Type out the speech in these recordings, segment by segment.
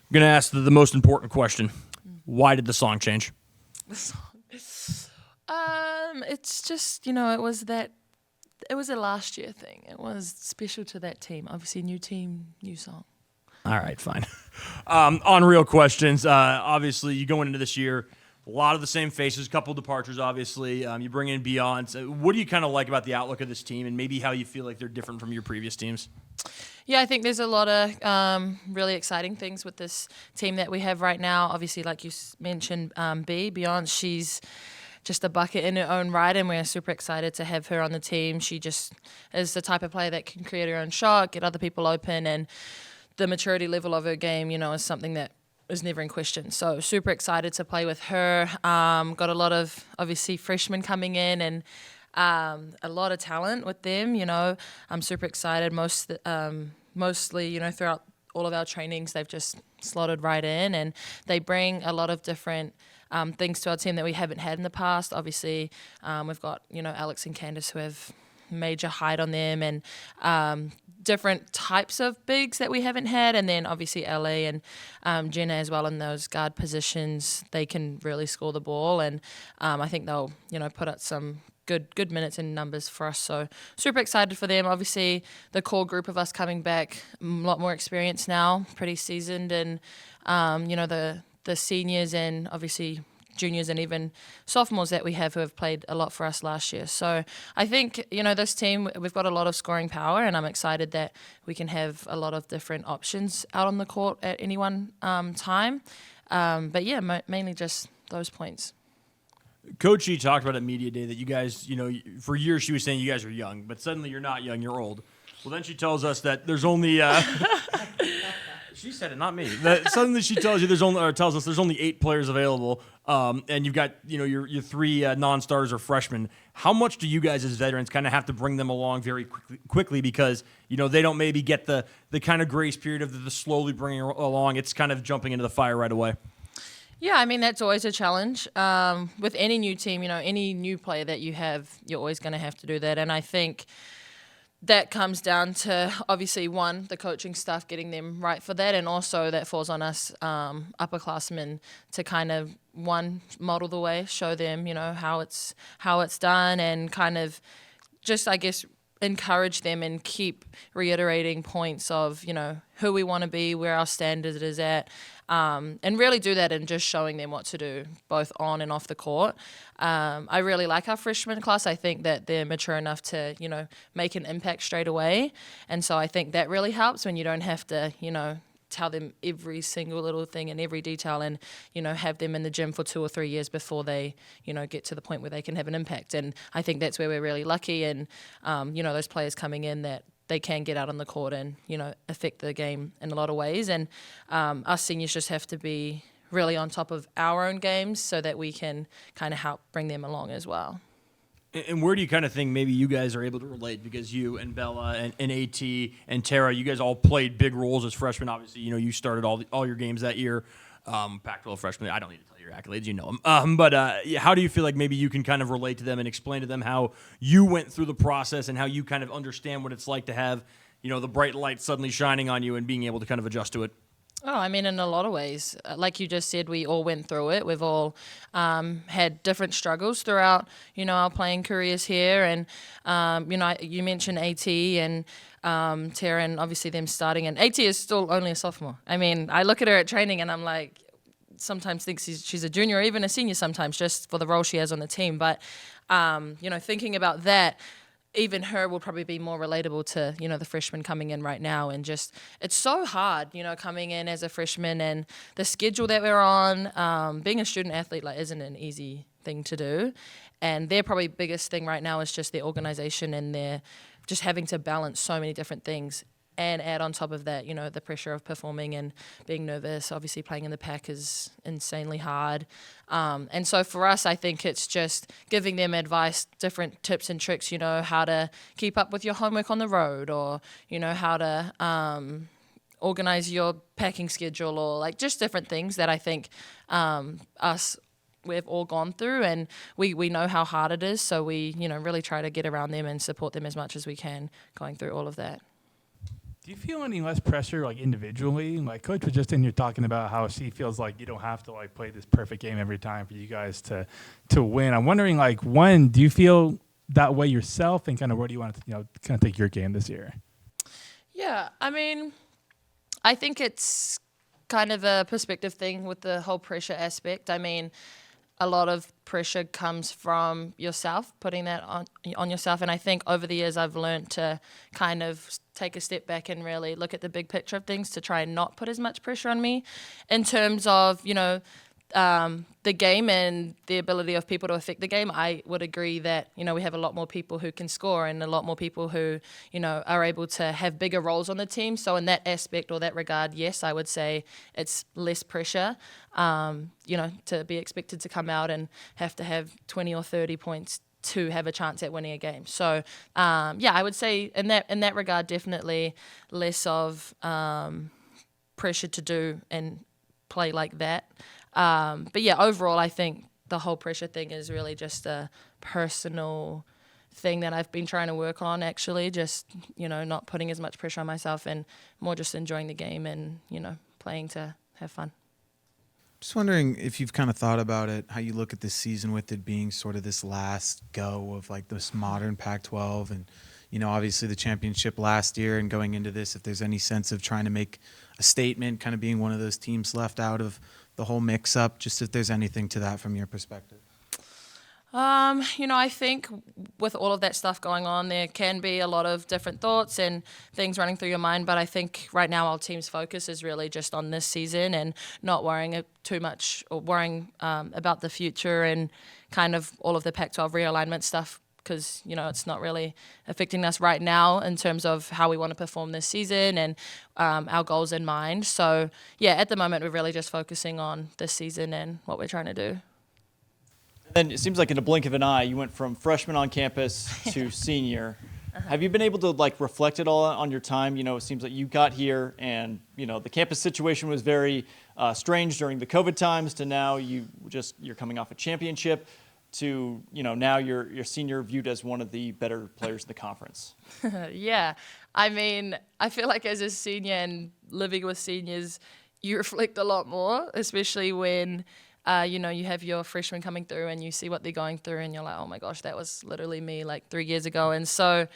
I'm going to ask the most important question. Why did the song change? It's just, it was a last year thing. It was special to that team. Obviously, new team, new song. All right, fine. On real questions, obviously you going into this year, a lot of the same faces, a couple departures, obviously. You bring in Beyond. So what do you kind of like about the outlook of this team and maybe how you feel like they're different from your previous teams? Yeah, I think there's a lot of really exciting things with this team that we have right now. Obviously, like you mentioned, Beyond, she's just a bucket in her own right, and we're super excited to have her on the team. She just is the type of player that can create her own shot, get other people open, and the maturity level of her game, is something that is never in question. So super excited to play with her. Got a lot of, obviously, freshmen coming in and a lot of talent with them. I'm super excited. Mostly, throughout all of our trainings, they've just slotted right in, and they bring a lot of different things to our team that we haven't had in the past. Obviously, we've got, Alex and Candace who have major height on them, and different types of bigs that we haven't had, and then obviously LA and Jenna as well in those guard positions. They can really score the ball, and I think they'll put up some good minutes and numbers for us. So super excited for them. Obviously, the core group of us coming back, a lot more experience now, pretty seasoned, and the seniors and obviously juniors and even sophomores that we have who have played a lot for us last year. So I think, this team, we've got a lot of scoring power, and I'm excited that we can have a lot of different options out on the court at any one time. But yeah, mainly just those points. Coach G talked about at Media Day that you guys, for years she was saying you guys are young, but suddenly you're not young, you're old. Well, then she tells us that there's only... She said it, not me. Suddenly she tells us there's only 8 players available, and you've got your 3 non-starters or freshmen. How much do you guys as veterans kind of have to bring them along very quickly because they don't maybe get the kind of grace period of the slowly bringing along? It's kind of jumping into the fire right away. Yeah, I mean, that's always a challenge. With any new team, any new player that you have, you're always going to have to do that. And I think that comes down to, obviously, one, the coaching staff getting them right for that, and also that falls on us upperclassmen to kind of, one, model the way, show them, how it's done, and kind of just, I guess, encourage them and keep reiterating points of, who we want to be, where our standard is at, and really do that and just showing them what to do, both on and off the court. I really like our freshman class. I think that they're mature enough to, make an impact straight away. And so I think that really helps when you don't have to, tell them every single little thing and every detail and, have them in the gym for 2 or 3 years before they, get to the point where they can have an impact. And I think that's where we're really lucky, and, those players coming in that they can get out on the court and, affect the game in a lot of ways. And us seniors just have to be really on top of our own games so that we can kind of help bring them along as well. And where do you kind of think maybe you guys are able to relate? Because you and Bella and AT and Tara, you guys all played big roles as freshmen. Obviously, you started all your games that year. Pac-12 freshmen, I don't need to tell you your accolades, you know them. But how do you feel like maybe you can kind of relate to them and explain to them how you went through the process and how you kind of understand what it's like to have, the bright light suddenly shining on you and being able to kind of adjust to it? Oh, I mean, in a lot of ways. Like you just said, we all went through it. We've all had different struggles throughout, our playing careers here. And, you mentioned AT and Tara, and obviously them starting. And AT is still only a sophomore. I mean, I look at her at training and I'm like, sometimes think she's a junior or even a senior sometimes just for the role she has on the team. But, thinking about that, even her will probably be more relatable to, the freshman coming in right now. And just, it's so hard, coming in as a freshman and the schedule that we're on. Being a student athlete isn't an easy thing to do. And their probably biggest thing right now is just their organization and their just having to balance so many different things. And add on top of that, the pressure of performing and being nervous. Obviously, playing in the pack is insanely hard. And so for us, I think it's just giving them advice, different tips and tricks, how to keep up with your homework on the road or, how to organize your packing schedule or just different things that I think we've all gone through, and we know how hard it is. So we, really try to get around them and support them as much as we can going through all of that. Do you feel any less pressure, like individually? Like Coach was just in here talking about how she feels like you don't have to like play this perfect game every time for you guys to win. I'm wondering, like, one, do you feel that way yourself, and kind of where do you want to, kind of take your game this year? Yeah, I mean, I think it's kind of a perspective thing with the whole pressure aspect. I mean, a lot of pressure comes from yourself, putting that on yourself. And I think over the years I've learned to kind of take a step back and really look at the big picture of things to try and not put as much pressure on me in terms of, the game and the ability of people to affect the game. I would agree that, we have a lot more people who can score and a lot more people who, are able to have bigger roles on the team. So in that aspect or that regard, yes, I would say it's less pressure, to be expected to come out and have to have 20 or 30 points to have a chance at winning a game. So, I would say in that regard, definitely less of pressure to do and play like that. But yeah, overall, I think the whole pressure thing is really just a personal thing that I've been trying to work on, actually, just, not putting as much pressure on myself and more just enjoying the game and, playing to have fun. Just wondering if you've kind of thought about it, how you look at this season with it being sort of this last go of like this modern Pac-12 and, obviously the championship last year and going into this, if there's any sense of trying to make a statement, kind of being one of those teams left out of the whole mix-up, just if there's anything to that from your perspective. I think with all of that stuff going on, there can be a lot of different thoughts and things running through your mind. But I think right now our team's focus is really just on this season and not worrying too much or worrying about the future and kind of all of the Pac-12 realignment stuff, because, it's not really affecting us right now in terms of how we want to perform this season and our goals in mind. So, yeah, at the moment, we're really just focusing on this season and what we're trying to do. And it seems like in a blink of an eye, you went from freshman on campus to senior. Have you been able to reflect it all on your time? It seems like you got here and, the campus situation was very strange during the COVID times to now you're coming off a championship to, now you're senior viewed as one of the better players in the conference. Yeah. I mean, I feel like as a senior and living with seniors, you reflect a lot more, especially when you have your freshmen coming through and you see what they're going through and you're like, oh my gosh, that was literally me 3 years ago. And so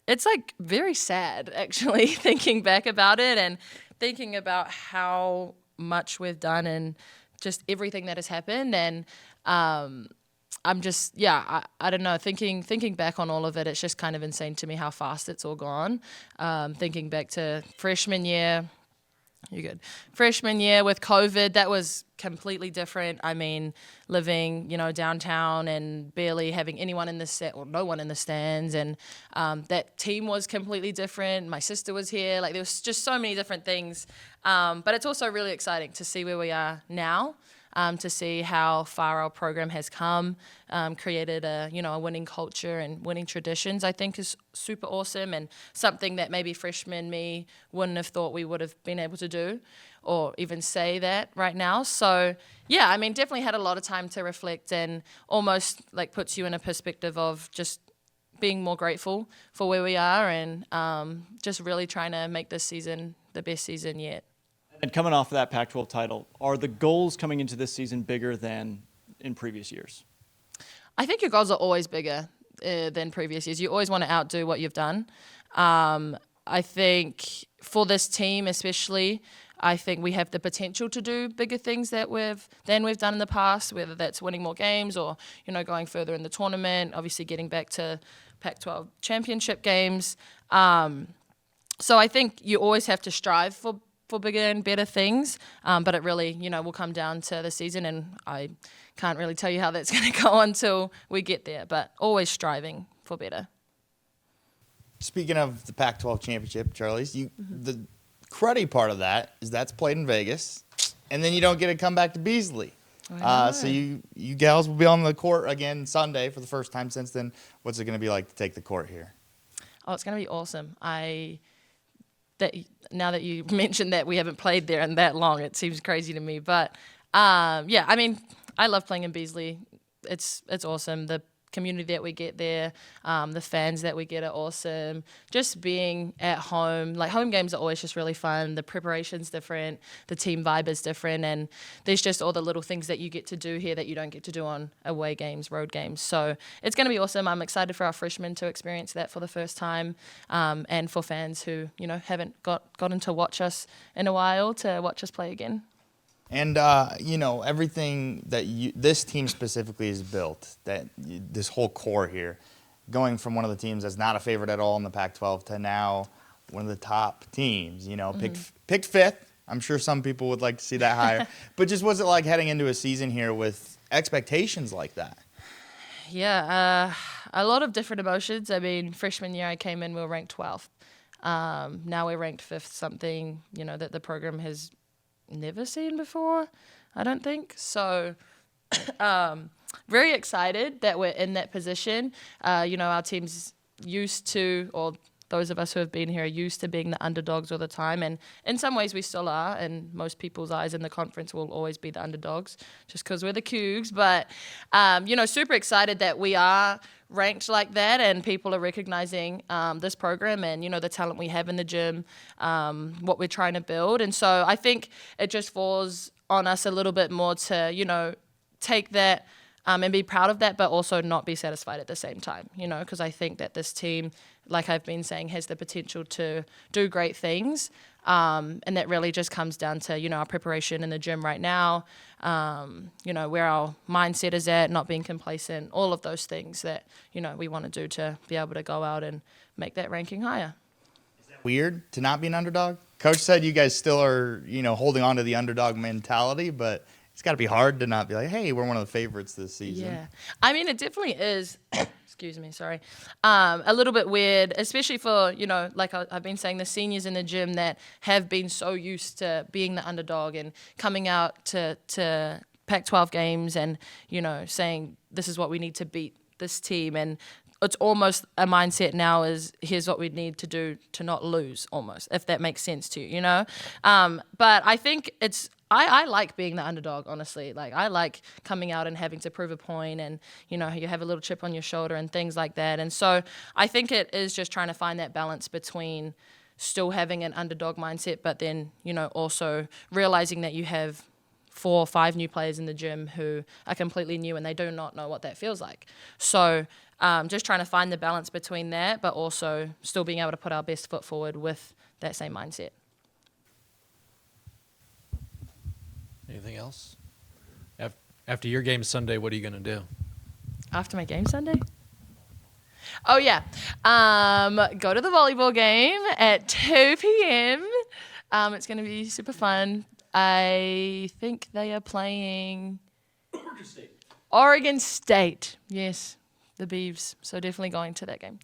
it's very sad, actually, thinking back about it and thinking about how much we've done and just everything that has happened. And I'm just, I don't know, thinking back on all of it, it's just kind of insane to me how fast it's all gone. Thinking back to freshman year, you're good. Freshman year with COVID, that was completely different. I mean, living, downtown and barely having anyone in the set or no one in the stands. And that team was completely different. My sister was here. There was just so many different things. But it's also really exciting to see where we are now. To see how far our program has come, created a winning culture and winning traditions, I think is super awesome and something that maybe freshman me wouldn't have thought we would have been able to do or even say that right now. So, yeah, I mean, definitely had a lot of time to reflect and almost puts you in a perspective of just being more grateful for where we are and just really trying to make this season the best season yet. And coming off of that Pac-12 title, are the goals coming into this season bigger than in previous years? I think your goals are always bigger than previous years. You always want to outdo what you've done. I think for this team especially, I think we have the potential to do bigger things than we've done in the past, whether that's winning more games or, going further in the tournament, obviously getting back to Pac-12 championship games. So I think you always have to strive for bigger and better things, but it really, will come down to the season, and I can't really tell you how that's going to go until we get there, but always striving for better. Speaking of the Pac-12 championship, Charlisse, the cruddy part of that is that's played in Vegas, and then you don't get to come back to Beasley. So you gals will be on the court again Sunday for the first time since then. What's it going to be like to take the court here? Oh, it's going to be awesome. Now that you mentioned that we haven't played there in that long, it seems crazy to me. But I mean, I love playing in Beasley. It's awesome. The community that we get there, the fans that we get are awesome. Just being at home, like home games are always just really fun. The preparation's different, the team vibe is different, and there's just all the little things that you get to do here that you don't get to do on away games, road games. So it's going to be awesome. I'm excited for our freshmen to experience that for the first time, and for fans who, you know, haven't gotten to watch us in a while to watch us play again. And, you know, everything that this team specifically is built, this whole core here, going from one of the teams that's not a favorite at all in the Pac-12 to now one of the top teams, you know, picked fifth. I'm sure some people would like to see that higher. But just what's it like heading into a season here with expectations like that? Yeah, a lot of different emotions. I mean, freshman year I came in, we were ranked 12th. Now we're ranked 5th, something, you know, that the program has never seen before, I don't think. So very excited that we're in that position. You know, our team's used to, or those of us who have been here are used to being the underdogs all the time, and in some ways we still are, and most people's eyes in the conference will always be the underdogs just because we're the Cougs. But you know, super excited that we are ranked like that, and people are recognizing this program and, you know, the talent we have in the gym, what we're trying to build. And so I think it just falls on us a little bit more to, you know, take that and be proud of that, but also not be satisfied at the same time, you know, because I think that this team, like I've been saying, has the potential to do great things. And that really just comes down to, you know, our preparation in the gym right now, you know, where our mindset is at, not being complacent, all of those things that, you know, we want to do to be able to go out and make that ranking higher. Weird to not be an underdog? Coach said you guys still are, you know, holding on to the underdog mentality, but it's got to be hard to not be like, hey, we're one of the favorites this season. Yeah. I mean, it definitely is, excuse me, sorry, a little bit weird, especially for, you know, like I've been saying, the seniors in the gym that have been so used to being the underdog and coming out to Pac-12 games and, you know, saying this is what we need to beat this team. And it's almost a mindset now is here's what we need to do to not lose, almost, if that makes sense to you, you know? But I think I like being the underdog, honestly. Like, I like coming out and having to prove a point and, you know, you have a little chip on your shoulder and things like that. And so I think it is just trying to find that balance between still having an underdog mindset, but then, you know, also realizing that you have 4 or 5 new players in the gym who are completely new and they do not know what that feels like. So just trying to find the balance between that, but also still being able to put our best foot forward with that same mindset. Anything else? After your game Sunday, what are you going to do? After my game Sunday? Oh, yeah. Go to the volleyball game at 2 p.m. It's going to be super fun. I think they are playing Oregon State. Yes, the Beavs. So definitely going to that game.